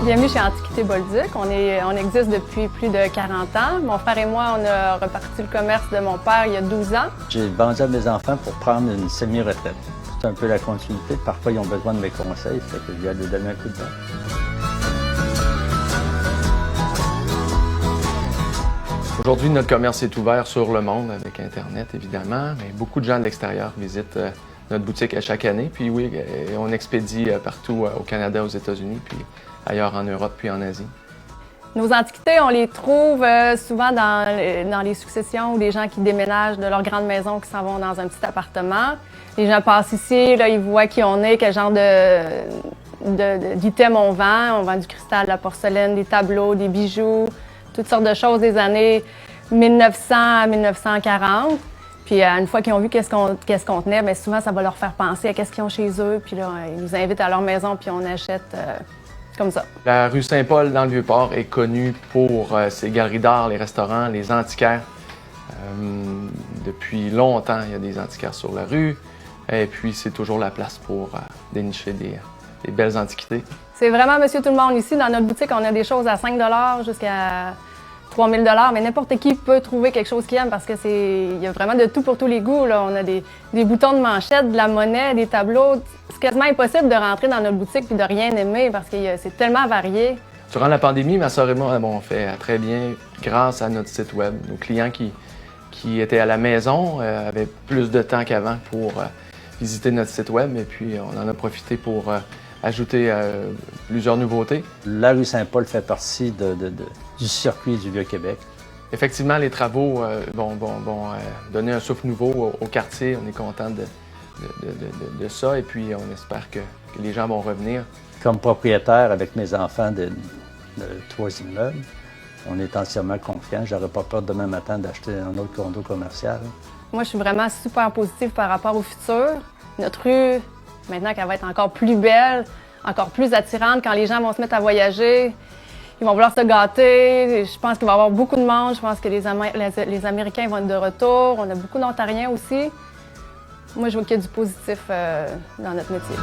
Bienvenue chez Antiquité Bolduc. On existe depuis plus de 40 ans. Mon frère et moi, on a reparti le commerce de mon père il y a 12 ans. J'ai vendu à mes enfants pour prendre une semi-retraite. C'est un peu la continuité. Parfois, ils ont besoin de mes conseils, fait que je viens de donner un coup de main. Aujourd'hui, notre commerce est ouvert sur le monde avec Internet, évidemment, mais beaucoup de gens de l'extérieur visitent notre boutique à chaque année. Puis oui, on expédie partout au Canada, aux États-Unis, puis ailleurs en Europe, puis en Asie. Nos antiquités, on les trouve souvent dans les successions ou des gens qui déménagent de leur grande maison, qui s'en vont dans un petit appartement. Les gens passent ici, là, ils voient qui on est, quel genre d'items on vend. On vend du cristal, de la porcelaine, des tableaux, des bijoux, toutes sortes de choses des années 1900 à 1940. Puis une fois qu'ils ont vu qu'est-ce qu'on tenait, bien souvent, ça va leur faire penser à qu'est-ce qu'ils ont chez eux. Puis là, ils nous invitent à leur maison, puis on achète comme ça. La rue Saint-Paul, dans le Vieux-Port, est connue pour ses galeries d'art, les restaurants, les antiquaires. Depuis longtemps, il y a des antiquaires sur la rue. Et puis, c'est toujours la place pour dénicher des belles antiquités. C'est vraiment monsieur tout le monde ici. Dans notre boutique, on a des choses à 5 $ jusqu'à 3 000 $, mais n'importe qui peut trouver quelque chose qu'il aime parce que il y a vraiment de tout pour tous les goûts, là. On a des boutons de manchette, de la monnaie, des tableaux. C'est quasiment impossible de rentrer dans notre boutique et de rien aimer parce que c'est tellement varié. Durant la pandémie, ma sœur et moi, on fait très bien grâce à notre site web. Nos clients qui étaient à la maison avaient plus de temps qu'avant pour visiter notre site web et puis on en a profité pour ajouter plusieurs nouveautés. La rue Saint-Paul fait partie du circuit du Vieux-Québec. Effectivement, les travaux vont donner un souffle nouveau au quartier. On est content de ça et puis on espère que les gens vont revenir. Comme propriétaire avec mes enfants de 3 immeubles, on est entièrement confiants. J'aurais pas peur demain matin d'acheter un autre condo commercial. Moi, je suis vraiment super positive par rapport au futur. Notre rue, maintenant qu'elle va être encore plus belle, encore plus attirante quand les gens vont se mettre à voyager. Ils vont vouloir se gâter. Je pense qu'il va y avoir beaucoup de monde. Je pense que les Américains vont être de retour. On a beaucoup d'Ontariens aussi. Moi, je vois qu'il y a du positif dans notre métier.